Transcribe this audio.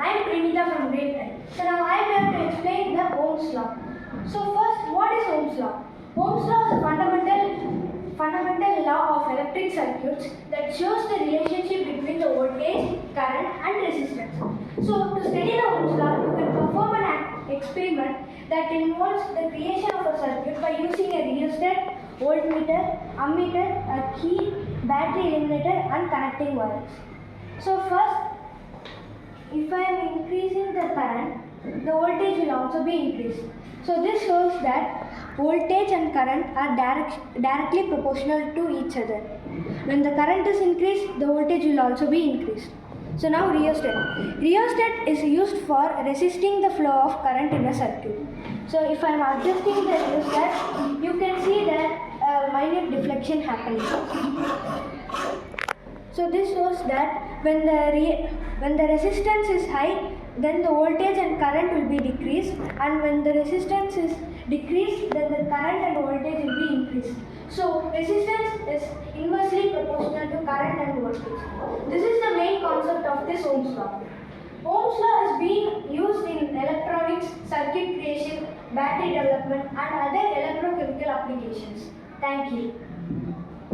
I am Preenitha from grade 10. So now I am here to explain the Ohm's law. So first, what is Ohm's law? Ohm's law is a fundamental law of electric circuits that shows the relationship between the voltage, current and resistance. So to study the Ohm's law, you can perform an experiment that involves the creation of a circuit by using a rheostat, voltmeter, ammeter, a key, battery eliminator and connecting wires. So first, if I am increasing the current, the voltage will also be increased. So this shows that voltage and current are directly proportional to each other. When the current is increased, the voltage will also be increased. So now rheostat. Rheostat is used for resisting the flow of current in a circuit. So if I am adjusting the rheostat, you can see that a minor deflection happening. So this shows that when the resistance is high, then the voltage and current will be decreased, and when the resistance is decreased, then the current and voltage will be increased. So resistance is inversely proportional to current and voltage. This is the main concept of this Ohm's law. Ohm's law is being used in electronics, circuit creation, battery development and other electrochemical applications. Thank you.